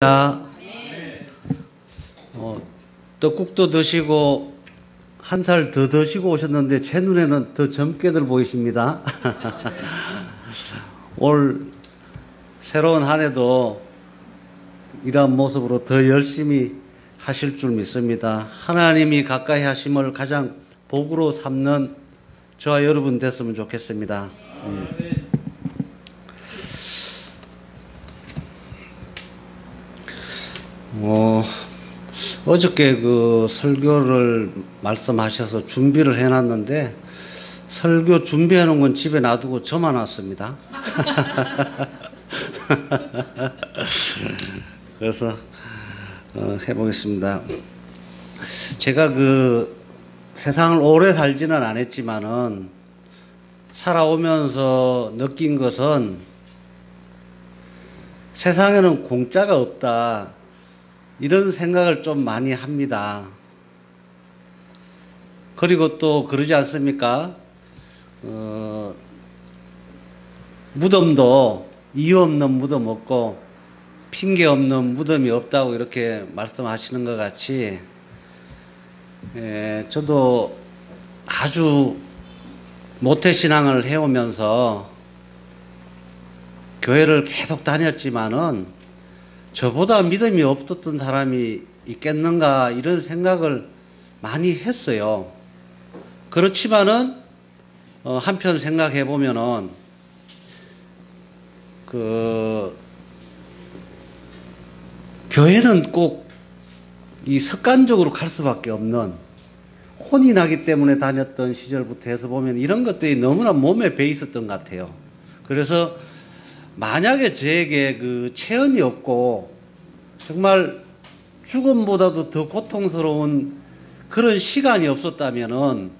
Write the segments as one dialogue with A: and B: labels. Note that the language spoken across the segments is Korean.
A: 자, 떡국도 드시고 한 살 더 드시고 오셨는데 제 눈에는 더 젊게들 보이십니다. 올 새로운 한 해도 이러한 모습으로 더 열심히 하실 줄 믿습니다. 하나님이 가까이 하심을 가장 복으로 삼는 저와 여러분 됐으면 좋겠습니다. 어저께 그 설교를 말씀하셔서 준비를 해놨는데 설교 준비해 놓은 건 집에 놔두고 저만 왔습니다. 그래서 해보겠습니다. 제가 그 세상을 오래 살지는 않았지만은 살아오면서 느낀 것은 세상에는 공짜가 없다. 이런 생각을 좀 많이 합니다. 그리고 또 그러지 않습니까? 무덤도 이유 없는 무덤 없고 핑계 없는 무덤이 없다고 이렇게 말씀하시는 것 같이 저도 아주 모태신앙을 해오면서 교회를 계속 다녔지만은 저보다 믿음이 없었던 사람이 있겠는가 이런 생각을 많이 했어요. 그렇지만은 한편 생각해 보면은 교회는 꼭 이 습관적으로 갈 수밖에 없는 혼이 나기 때문에 다녔던 시절부터 해서 보면 이런 것들이 너무나 몸에 배 있었던 것 같아요. 그래서 만약에 저에게 그 체험이 없고 정말 죽음보다도 더 고통스러운 그런 시간이 없었다면은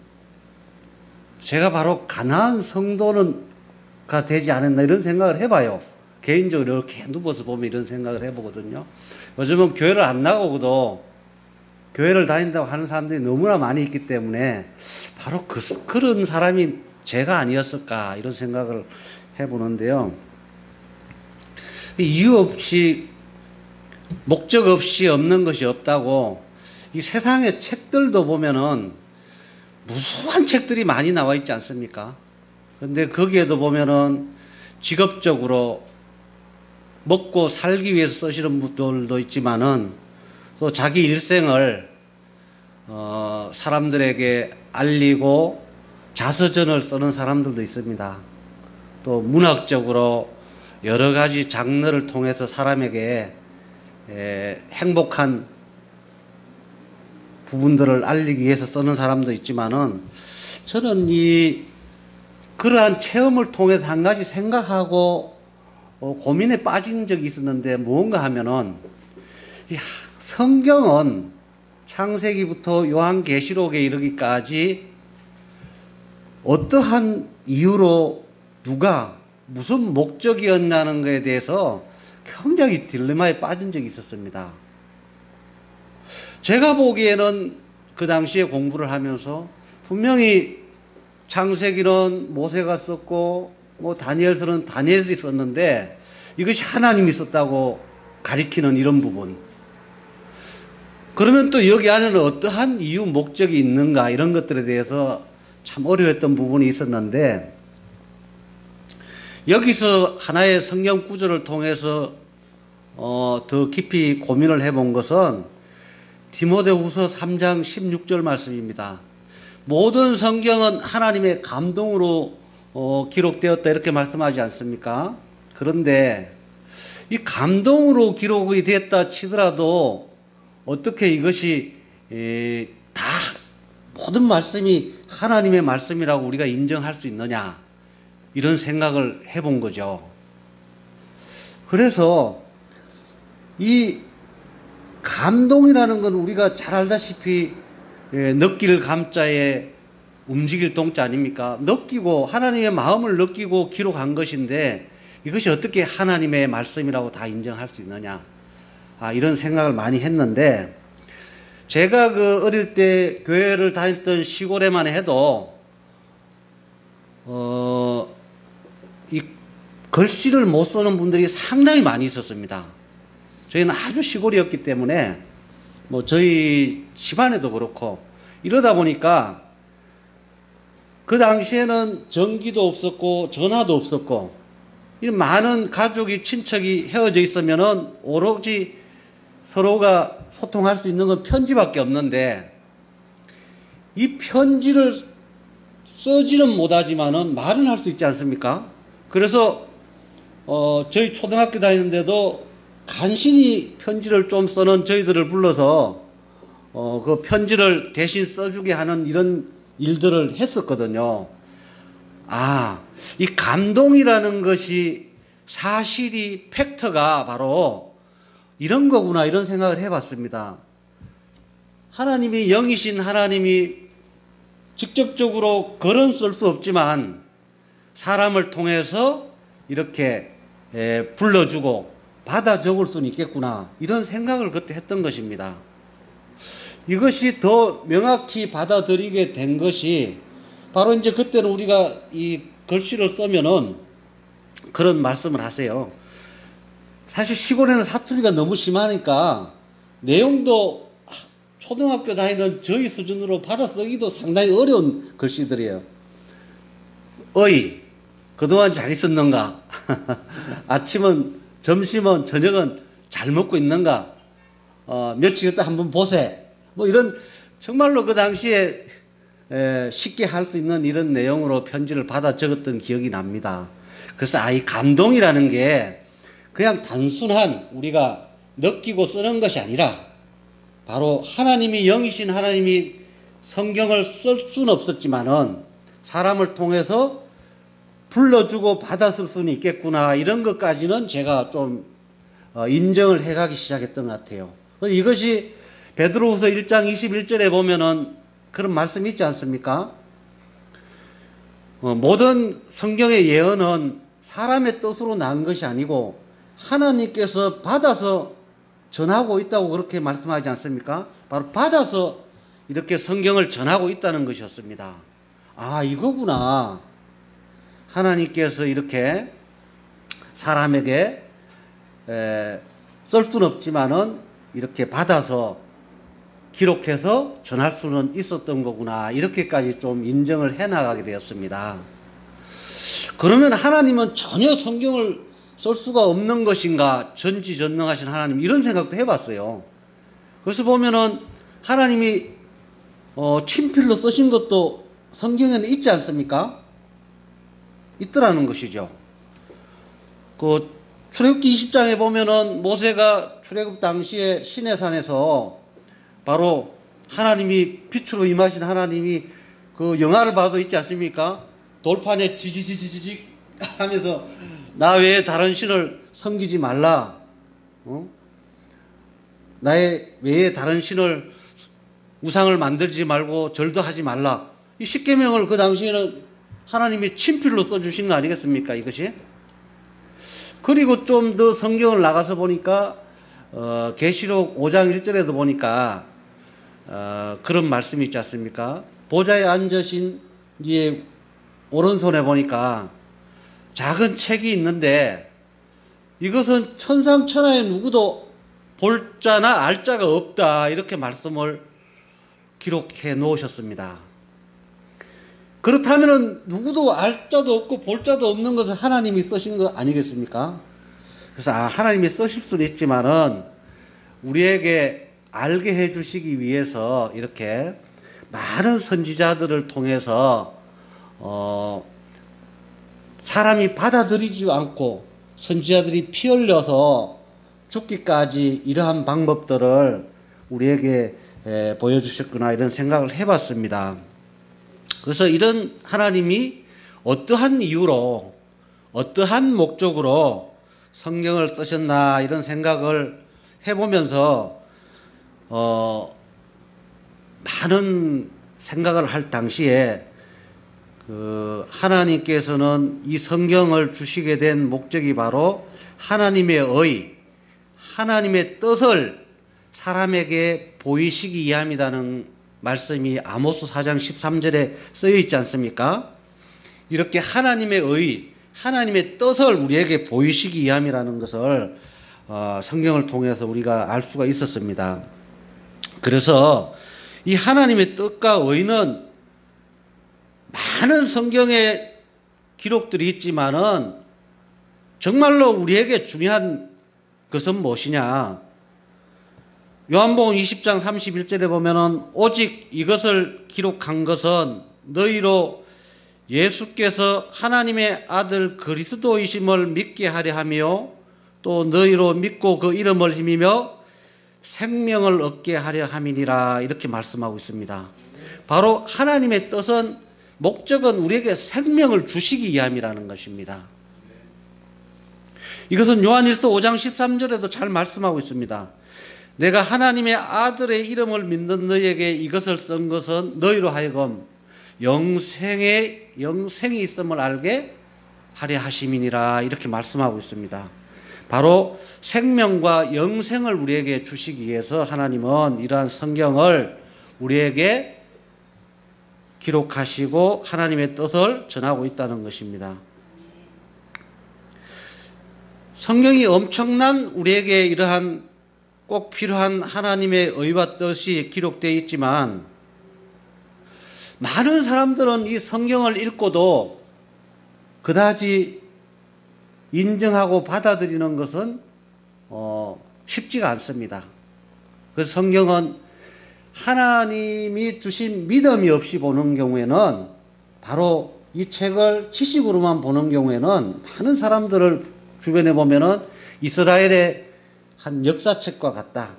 A: 제가 바로 가난한 성도가 되지 않았나 이런 생각을 해봐요. 개인적으로 이렇게 누워서 보면 이런 생각을 해보거든요. 요즘은 교회를 안 나가고도 교회를 다닌다고 하는 사람들이 너무나 많이 있기 때문에 바로 그런 사람이 제가 아니었을까 이런 생각을 해보는데요. 이유 없이 목적 없이 없는 것이 없다고 이 세상의 책들도 보면은 무수한 책들이 많이 나와 있지 않습니까? 그런데 거기에도 보면은 직업적으로 먹고 살기 위해서 쓰시는 분들도 있지만은 또 자기 일생을 사람들에게 알리고 자서전을 쓰는 사람들도 있습니다. 또 문학적으로 여러 가지 장르를 통해서 사람에게 행복한 부분들을 알리기 위해서 쓰는 사람도 있지만은 저는 그러한 체험을 통해서 한 가지 생각하고 고민에 빠진 적이 있었는데 무언가 하면은 성경은 창세기부터 요한계시록에 이르기까지 어떠한 이유로 누가 무슨 목적이었냐는 것에 대해서 굉장히 딜레마에 빠진 적이 있었습니다. 제가 보기에는 그 당시에 공부를 하면서 분명히 창세기는 모세가 썼고 다니엘서는 다니엘이 썼는데 이것이 하나님이 썼다고 가리키는 이런 부분. 그러면 또 여기 안에는 어떠한 이유 목적이 있는가 이런 것들에 대해서 참 어려웠던 부분이 있었는데 여기서 하나의 성경 구절을 통해서 더 깊이 고민을 해본 것은 디모데후서 3장 16절 말씀입니다. 모든 성경은 하나님의 감동으로 기록되었다 이렇게 말씀하지 않습니까? 그런데 이 감동으로 기록이 됐다 치더라도 어떻게 이것이 다 모든 말씀이 하나님의 말씀이라고 우리가 인정할 수 있느냐 이런 생각을 해본 거죠. 그래서 이 감동이라는 건 우리가 잘 알다시피 느낄 감자에 움직일 동자 아닙니까? 느끼고 하나님의 마음을 느끼고 기록한 것인데 이것이 어떻게 하나님의 말씀이라고 다 인정할 수 있느냐 이런 생각을 많이 했는데 제가 그 어릴 때 교회를 다녔던 시골에만 해도 이 글씨를 못 쓰는 분들이 상당히 많이 있었습니다. 저희는 아주 시골이었기 때문에 뭐 저희 집안에도 그렇고 이러다 보니까 그 당시에는 전기도 없었고 전화도 없었고 이런 많은 가족이 친척이 헤어져 있으면은 오로지 서로가 소통할 수 있는 건 편지밖에 없는데 이 편지를 쓰지는 못하지만은 말은 할 수 있지 않습니까? 그래서 저희 초등학교 다니는데도 간신히 편지를 좀 써는 저희들을 불러서 그 편지를 대신 써주게 하는 이런 일들을 했었거든요. 아, 이 감동이라는 것이 사실이 팩트가 바로 이런 거구나 이런 생각을 해봤습니다. 하나님이 영이신 하나님이 직접적으로 글은 쓸 수 없지만 사람을 통해서 이렇게 불러주고 받아 적을 수는 있겠구나 이런 생각을 그때 했던 것입니다. 이것이 더 명확히 받아들이게 된 것이 바로 이제 그때는 우리가 이 글씨를 쓰면은 그런 말씀을 하세요. 사실 시골에는 사투리가 너무 심하니까 내용도 초등학교 다니는 저희 수준으로 받아 쓰기도 상당히 어려운 글씨들이에요. 어이, 그동안 잘 있었는가? 아침은, 점심은, 저녁은 잘 먹고 있는가? 며칠 있다 한번 보세. 뭐 이런 정말로 그 당시에 쉽게 할 수 있는 이런 내용으로 편지를 받아 적었던 기억이 납니다. 그래서 이 감동이라는 게 그냥 단순한 우리가 느끼고 쓰는 것이 아니라 바로 하나님이 영이신 하나님이 성경을 쓸 수는 없었지만은 사람을 통해서 불러주고 받아 쓸 수는 있겠구나 이런 것까지는 제가 좀 인정을 해가기 시작했던 것 같아요. 이것이 베드로후서 1장 21절에 보면은 그런 말씀이 있지 않습니까? 모든 성경의 예언은 사람의 뜻으로 난 것이 아니고 하나님께서 받아서 전하고 있다고 그렇게 말씀하지 않습니까? 바로 받아서 이렇게 성경을 전하고 있다는 것이었습니다. 아, 이거구나. 하나님께서 이렇게 사람에게 쓸 수는 없지만은 이렇게 받아서 기록해서 전할 수는 있었던 거구나. 이렇게까지 좀 인정을 해나가게 되었습니다. 그러면 하나님은 전혀 성경을 쓸 수가 없는 것인가? 전지전능하신 하나님 이런 생각도 해봤어요. 그래서 보면은 하나님이 친필로 쓰신 것도 성경에는 있지 않습니까? 있더라는 것이죠. 그 출애굽기 20장에 보면은 모세가 출애굽 당시에 시내산에서 바로 하나님이 빛으로 임하신 하나님이 그 영화를 봐도 있지 않습니까? 돌판에 지지지지직 하면서 나 외에 다른 신을 섬기지 말라. 나의 외에 다른 신을 우상을 만들지 말고 절도 하지 말라. 이 십계명을 그 당시에는 하나님이 친필로 써주신 거 아니겠습니까? 이것이. 그리고 좀 더 성경을 나가서 보니까 계시록 5장 1절에도 보니까 그런 말씀이 있지 않습니까? 보좌에 앉으신 이의 오른손에 보니까 작은 책이 있는데 이것은 천상천하에 누구도 볼 자나 알 자가 없다 이렇게 말씀을 기록해 놓으셨습니다. 그렇다면 누구도 알 자도 없고 볼 자도 없는 것을 하나님이 쓰신 거 아니겠습니까? 그래서 하나님이 쓰실 수는 있지만은 우리에게 알게 해주시기 위해서 이렇게 많은 선지자들을 통해서 사람이 받아들이지 않고 선지자들이 피 흘려서 죽기까지 이러한 방법들을 우리에게 보여주셨구나 이런 생각을 해봤습니다. 그래서 이런 하나님이 어떠한 이유로 어떠한 목적으로 성경을 쓰셨나 이런 생각을 해보면서 많은 생각을 할 당시에 하나님께서는 이 성경을 주시게 된 목적이 바로 하나님의 하나님의 뜻을 사람에게 보이시기 위함이라는 말씀이 아모스 4장 13절에 쓰여 있지 않습니까? 이렇게 하나님의 뜻을 우리에게 보이시기 위함이라는 것을 성경을 통해서 우리가 알 수가 있었습니다. 그래서 이 하나님의 뜻과 의는 많은 성경의 기록들이 있지만은 정말로 우리에게 중요한 것은 무엇이냐? 요한복음 20장 31절에 보면은 오직 이것을 기록한 것은 너희로 예수께서 하나님의 아들 그리스도이심을 믿게 하려 하며 또 너희로 믿고 그 이름을 힘이며 생명을 얻게 하려 함이니라 이렇게 말씀하고 있습니다. 바로 하나님의 뜻은 목적은 우리에게 생명을 주시기 위함이라는 것입니다. 이것은 요한일서 5장 13절에도 잘 말씀하고 있습니다. 내가 하나님의 아들의 이름을 믿는 너희에게 이것을 쓴 것은 너희로 하여금 영생이 있음을 알게 하려 하심이니라 이렇게 말씀하고 있습니다. 바로 생명과 영생을 우리에게 주시기 위해서 하나님은 이러한 성경을 우리에게 기록하시고 하나님의 뜻을 전하고 있다는 것입니다. 성경이 엄청난 우리에게 이러한 꼭 필요한 하나님의 의와 뜻이 기록되어 있지만 많은 사람들은 이 성경을 읽고도 그다지 인정하고 받아들이는 것은 쉽지가 않습니다. 그래서 성경은 하나님이 주신 믿음이 없이 보는 경우에는 바로 이 책을 지식으로만 보는 경우에는 많은 사람들을 주변에 보면은 이스라엘의 한 역사책과 같다.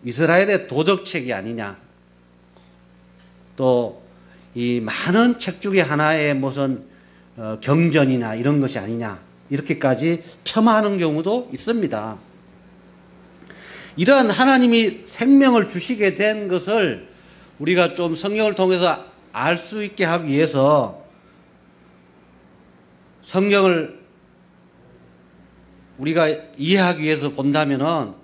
A: 이스라엘의 도덕책이 아니냐. 또 이 많은 책 중에 하나의 무슨 경전이나 이런 것이 아니냐. 이렇게까지 폄하하는 경우도 있습니다. 이러한 하나님이 생명을 주시게 된 것을 우리가 좀 성경을 통해서 알 수 있게 하기 위해서 성경을 우리가 이해하기 위해서 본다면은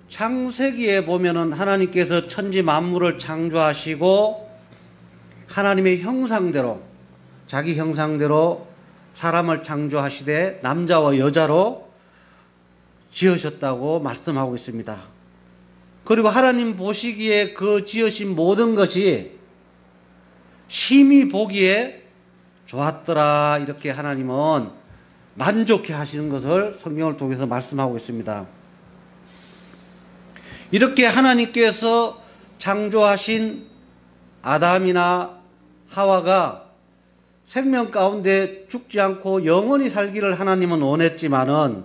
A: 창세기에 보면은 하나님께서 천지 만물을 창조하시고 하나님의 형상대로 자기 형상대로 사람을 창조하시되 남자와 여자로 지으셨다고 말씀하고 있습니다. 그리고 하나님 보시기에 그 지으신 모든 것이 심히 보기에 좋았더라 이렇게 하나님은 만족해 하시는 것을 성경을 통해서 말씀하고 있습니다. 이렇게 하나님께서 창조하신 아담이나 하와가 생명 가운데 죽지 않고 영원히 살기를 하나님은 원했지만은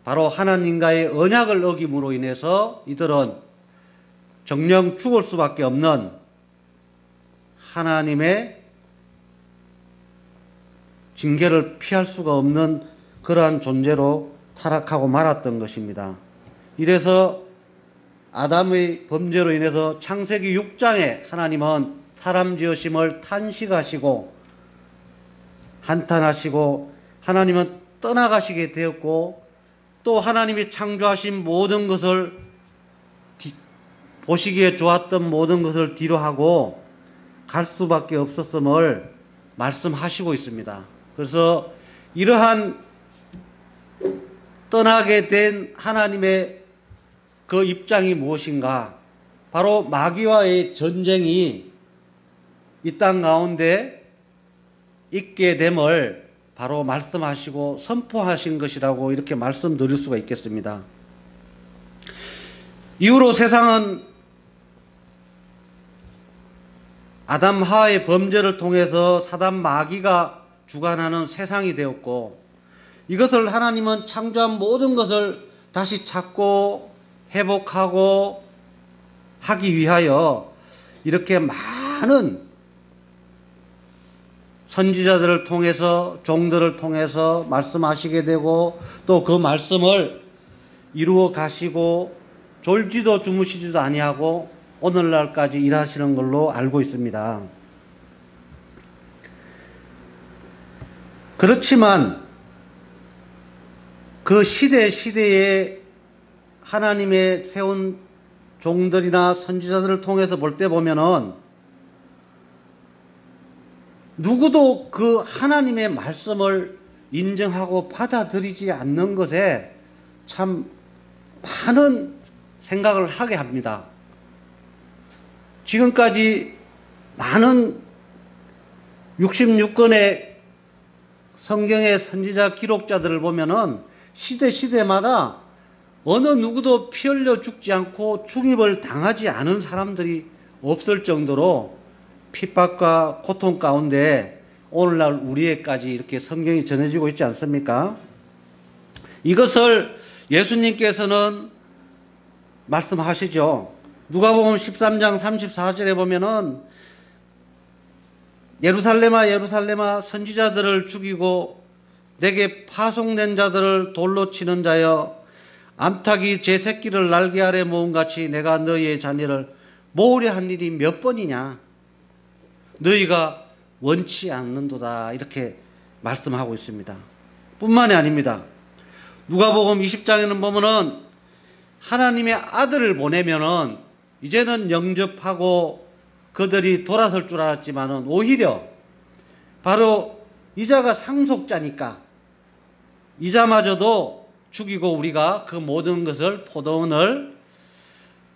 A: 바로 하나님과의 언약을 어김으로 인해서 이들은 정령 죽을 수밖에 없는 하나님의 징계를 피할 수가 없는 그러한 존재로 타락하고 말았던 것입니다. 이래서 아담의 범죄로 인해서 창세기 6장에 하나님은 사람 지으심을 탄식하시고 한탄하시고 하나님은 떠나가시게 되었고 또 하나님이 창조하신 모든 것을 보시기에 좋았던 모든 것을 뒤로 하고 갈 수밖에 없었음을 말씀하시고 있습니다. 그래서 이러한 떠나게 된 하나님의 그 입장이 무엇인가? 바로 마귀와의 전쟁이 이 땅 가운데 있게 됨을 바로 말씀하시고 선포하신 것이라고 이렇게 말씀드릴 수가 있겠습니다. 이후로 세상은 아담 하와의 범죄를 통해서 사단 마귀가 주관하는 세상이 되었고 이것을 하나님은 창조한 모든 것을 다시 찾고 회복하고 하기 위하여 이렇게 많은 선지자들을 통해서 종들을 통해서 말씀하시게 되고 또 그 말씀을 이루어 가시고 졸지도 주무시지도 아니하고 오늘날까지 일하시는 걸로 알고 있습니다. 그렇지만 그 시대에 하나님의 세운 종들이나 선지자들을 통해서 볼 때 보면은 누구도 그 하나님의 말씀을 인정하고 받아들이지 않는 것에 참 많은 생각을 하게 합니다. 지금까지 많은 66권의 성경의 선지자 기록자들을 보면은 시대마다 어느 누구도 피 흘려 죽지 않고 중입을 당하지 않은 사람들이 없을 정도로 핍박과 고통 가운데 오늘날 우리에까지 이렇게 성경이 전해지고 있지 않습니까? 이것을 예수님께서는 말씀하시죠. 누가복음 13장 34절에 보면은 예루살렘아 예루살렘아 선지자들을 죽이고 내게 파송된 자들을 돌로 치는 자여 암탉이 제 새끼를 날개 아래 모은 같이 내가 너희의 자녀를 모으려 한 일이 몇 번이냐 너희가 원치 않는도다 이렇게 말씀하고 있습니다. 뿐만이 아닙니다. 누가복음 20장에는 보면은 하나님의 아들을 보내면은 이제는 영접하고 그들이 돌아설 줄 알았지만은 오히려 바로 이자가 상속자니까 이자마저도 죽이고 우리가 그 모든 것을 포도원을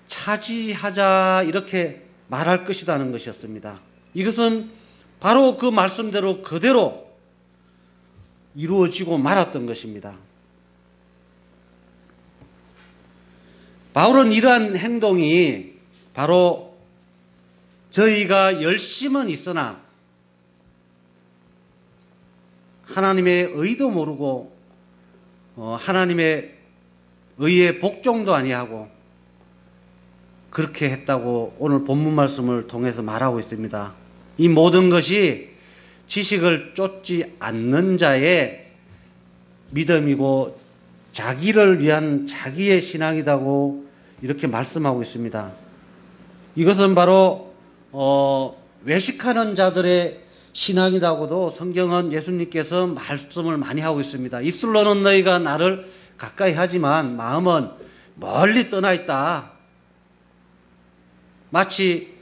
A: 차지하자 이렇게 말할 것이라는 것이었습니다. 이것은 바로 그 말씀대로 그대로 이루어지고 말았던 것입니다. 바울은 이러한 행동이 바로 저희가 열심은 있으나 하나님의 의도 모르고 하나님의 의의 복종도 아니하고 그렇게 했다고 오늘 본문 말씀을 통해서 말하고 있습니다. 이 모든 것이 지식을 쫓지 않는 자의 믿음이고 자기를 위한 자기의 신앙이라고 이렇게 말씀하고 있습니다. 이것은 바로 외식하는 자들의 신앙이라고도 성경은 예수님께서 말씀을 많이 하고 있습니다. 입술로는 너희가 나를 가까이 하지만 마음은 멀리 떠나 있다. 마치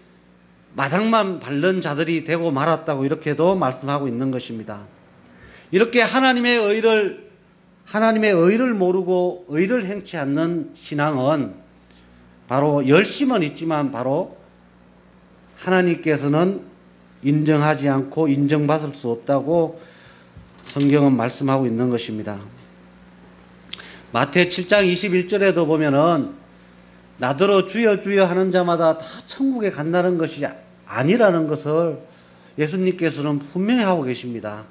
A: 마당만 밟는 자들이 되고 말았다고 이렇게도 말씀하고 있는 것입니다. 이렇게 하나님의 의를 모르고 의를 행치 않는 신앙은 바로 열심은 있지만 바로 하나님께서는 인정하지 않고 인정받을 수 없다고 성경은 말씀하고 있는 것입니다. 마태 7장 21절에도 보면은 나더러 주여 주여 하는 자마다 다 천국에 간다는 것이 아니라는 것을 예수님께서는 분명히 하고 계십니다.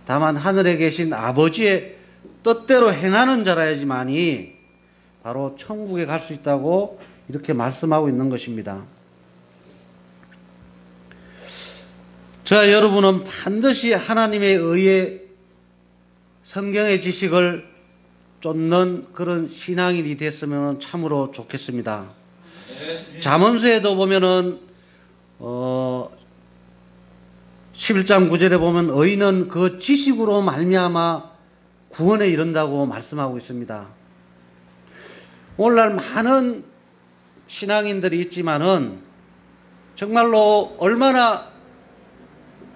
A: 다만 하늘에 계신 아버지의 뜻대로 행하는 자라야지만이 바로 천국에 갈 수 있다고 이렇게 말씀하고 있는 것입니다. 저와 여러분은 반드시 하나님의 의의 성경의 지식을 쫓는 그런 신앙인이 됐으면 참으로 좋겠습니다. 잠언서에도 보면은 11장 9절에 보면 의인은 그 지식으로 말미암아 구원에 이른다고 말씀하고 있습니다. 오늘날 많은 신앙인들이 있지만은 정말로 얼마나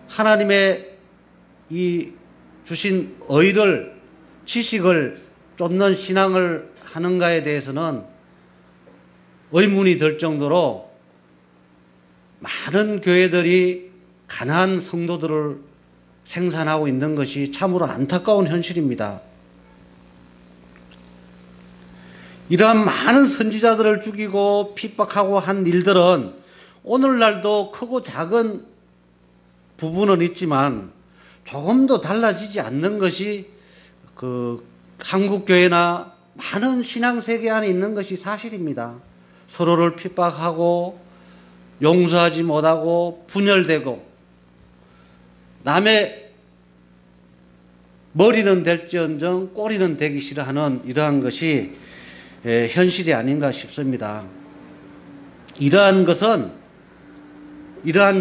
A: 하나님의 이 주신 의를 지식을 쫓는 신앙을 하는가에 대해서는 의문이 들 정도로 많은 교회들이 가난한 성도들을 생산하고 있는 것이 참으로 안타까운 현실입니다. 이러한 많은 선지자들을 죽이고 핍박하고 한 일들은 오늘날도 크고 작은 부분은 있지만 조금도 달라지지 않는 것이 한국교회나 많은 신앙세계 안에 있는 것이 사실입니다. 서로를 핍박하고 용서하지 못하고 분열되고 남의 머리는 될지언정 꼬리는 되기 싫어하는 이러한 것이 현실이 아닌가 싶습니다. 이러한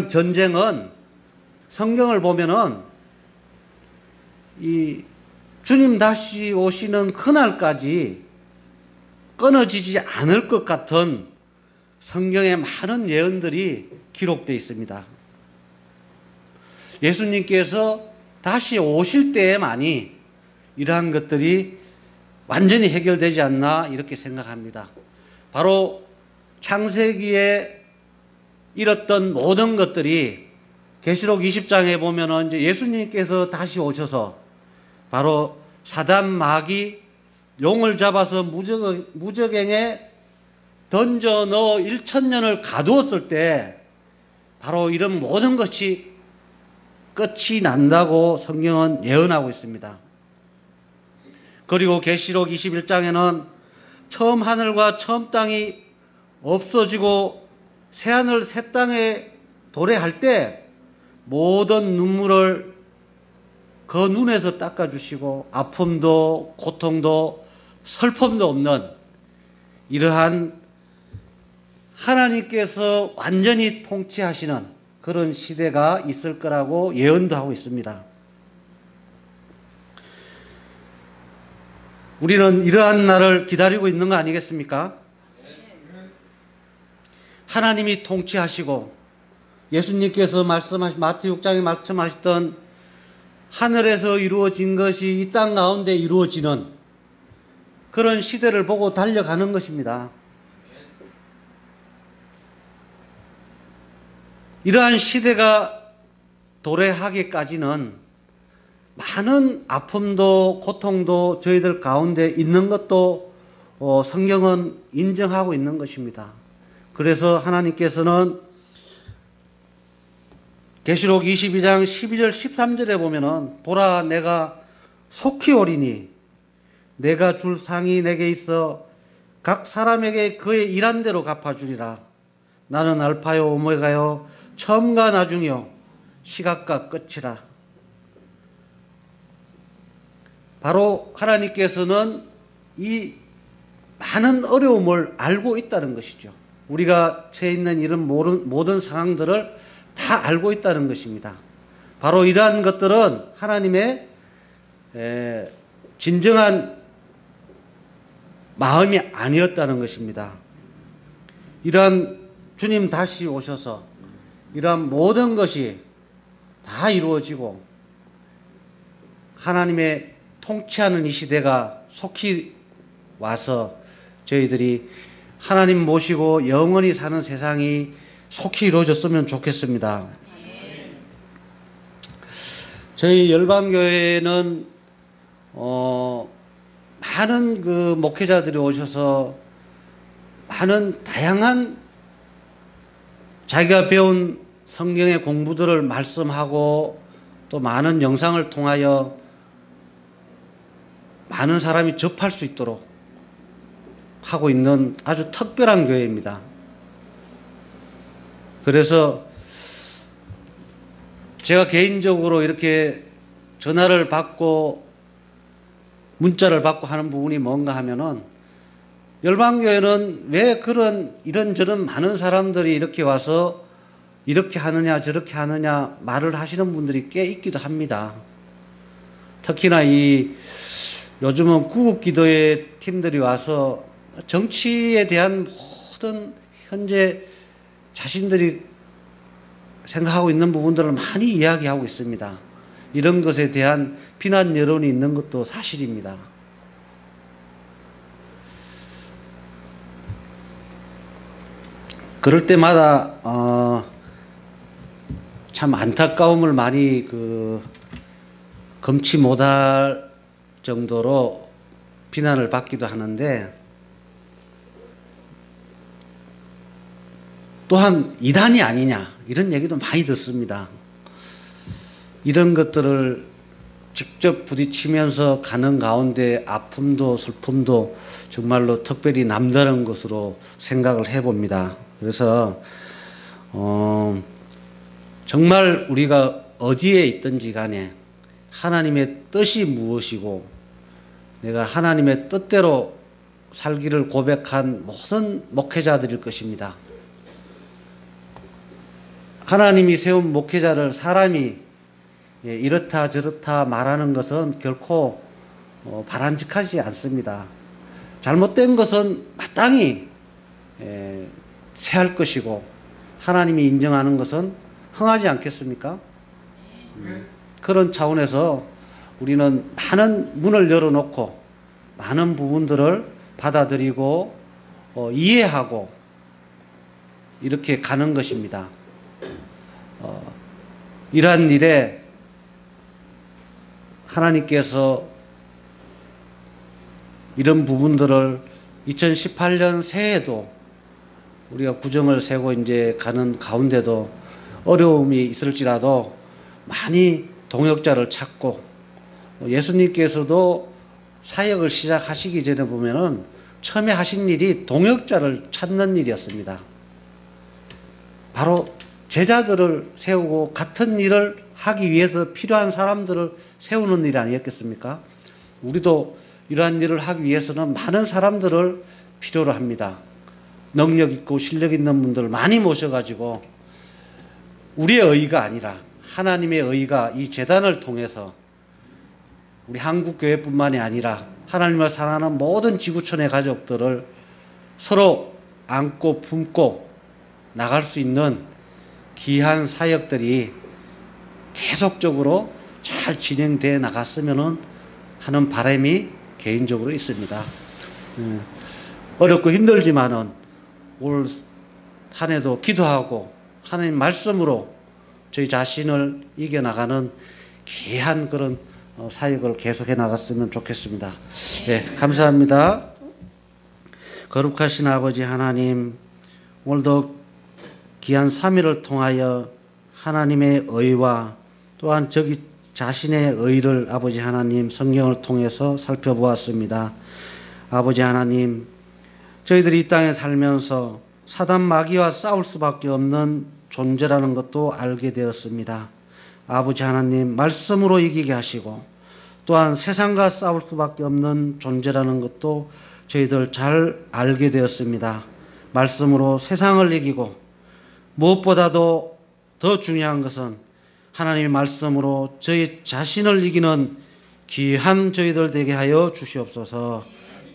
A: 전쟁은 성경을 보면은 이 주님 다시 오시는 그날까지 끊어지지 않을 것 같은 성경의 많은 예언들이 기록되어 있습니다. 예수님께서 다시 오실 때에만이 이러한 것들이 완전히 해결되지 않나 이렇게 생각합니다. 바로 창세기에 이뤘던 모든 것들이 계시록 20장에 보면은 이제 예수님께서 다시 오셔서 바로 사단 마귀 용을 잡아서 무저갱에 던져 넣어 1000년을 가두었을 때 바로 이런 모든 것이 끝이 난다고 성경은 예언하고 있습니다. 그리고 계시록 21장에는 처음 하늘과 처음 땅이 없어지고 새하늘 새 땅에 도래할 때 모든 눈물을 그 눈에서 닦아주시고 아픔도 고통도 슬픔도 없는 이러한 하나님께서 완전히 통치하시는 그런 시대가 있을 거라고 예언도 하고 있습니다. 우리는 이러한 날을 기다리고 있는 거 아니겠습니까? 하나님이 통치하시고 예수님께서 말씀하신 마태복음 6장에 말씀하셨던 하늘에서 이루어진 것이 이 땅 가운데 이루어지는 그런 시대를 보고 달려가는 것입니다. 이러한 시대가 도래하기까지는 많은 아픔도 고통도 저희들 가운데 있는 것도 성경은 인정하고 있는 것입니다. 그래서 하나님께서는 계시록 22장 12절 13절에 보면은 보라 내가 속히 오리니 내가 줄 상이 내게 있어 각 사람에게 그의 일한 대로 갚아주리라. 나는 알파요 오메가요 처음과 나중이요 시작과 끝이라. 바로 하나님께서는 이 많은 어려움을 알고 있다는 것이죠. 우리가 처해 있는 이런 모든 상황들을 다 알고 있다는 것입니다. 바로 이러한 것들은 하나님의 진정한 마음이 아니었다는 것입니다. 이러한 주님 다시 오셔서 이러한 모든 것이 다 이루어지고 하나님의 통치하는 이 시대가 속히 와서 저희들이 하나님 모시고 영원히 사는 세상이 속히 이루어졌으면 좋겠습니다. 저희 열방교회는 많은 그 목회자들이 오셔서 많은 다양한 자기가 배운 성경의 공부들을 말씀하고 또 많은 영상을 통하여 많은 사람이 접할 수 있도록 하고 있는 아주 특별한 교회입니다. 그래서 제가 개인적으로 이렇게 전화를 받고 문자를 받고 하는 부분이 뭔가 하면은 열방교회는 왜 이런저런 많은 사람들이 이렇게 와서 이렇게 하느냐 저렇게 하느냐 말을 하시는 분들이 꽤 있기도 합니다. 특히나 요즘은 구국기도회 팀들이 와서 정치에 대한 모든 현재 자신들이 생각하고 있는 부분들을 많이 이야기하고 있습니다. 이런 것에 대한 비난 여론이 있는 것도 사실입니다. 그럴 때마다 참 안타까움을 많이 금치 못할 정도로 비난을 받기도 하는데 또한 이단이 아니냐 이런 얘기도 많이 듣습니다. 이런 것들을 직접 부딪히면서 가는 가운데 아픔도 슬픔도 정말로 특별히 남다른 것으로 생각을 해봅니다. 그래서 정말 우리가 어디에 있든지 간에 하나님의 뜻이 무엇이고 내가 하나님의 뜻대로 살기를 고백한 모든 목회자들일 것입니다. 하나님이 세운 목회자를 사람이 이렇다 저렇다 말하는 것은 결코 바람직하지 않습니다. 잘못된 것은 마땅히 세할 것이고 하나님이 인정하는 것은 흥하지 않겠습니까? 그런 차원에서 우리는 많은 문을 열어놓고 많은 부분들을 받아들이고 이해하고 이렇게 가는 것입니다. 이러한 일에 하나님께서 이런 부분들을 2018년 새해에도 우리가 구정을 세고 이제 가는 가운데도 어려움이 있을지라도 많이 동역자를 찾고, 예수님께서도 사역을 시작하시기 전에 보면은 처음에 하신 일이 동역자를 찾는 일이었습니다. 바로 제자들을 세우고 같은 일을 하기 위해서 필요한 사람들을 세우는 일 아니었겠습니까? 우리도 이러한 일을 하기 위해서는 많은 사람들을 필요로 합니다. 능력 있고 실력 있는 분들을 많이 모셔가지고 우리의 의의가 아니라 하나님의 의의가 이 재단을 통해서 우리 한국교회뿐만이 아니라 하나님을 사랑하는 모든 지구촌의 가족들을 서로 안고 품고 나갈 수 있는 귀한 사역들이 계속적으로 잘 진행되어 나갔으면 하는 바람이 개인적으로 있습니다. 어렵고 힘들지만은 올 한 해도 기도하고 하나님 말씀으로 저희 자신을 이겨나가는 귀한 그런 사역을 계속해 나갔으면 좋겠습니다. 네, 감사합니다. 거룩하신 아버지 하나님, 오늘도 귀한 3일을 통하여 하나님의 의와 또한 저기 자신의 의를 아버지 하나님 성경을 통해서 살펴보았습니다. 아버지 하나님, 저희들이 이 땅에 살면서 사단 마귀와 싸울 수밖에 없는 존재라는 것도 알게 되었습니다. 아버지 하나님, 말씀으로 이기게 하시고 또한 세상과 싸울 수밖에 없는 존재라는 것도 저희들 잘 알게 되었습니다. 말씀으로 세상을 이기고 무엇보다도 더 중요한 것은 하나님의 말씀으로 저희 자신을 이기는 귀한 저희들 되게 하여 주시옵소서.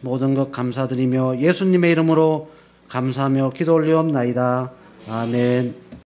A: 모든 것 감사드리며 예수님의 이름으로 감사하며 기도 올리옵나이다. 아멘.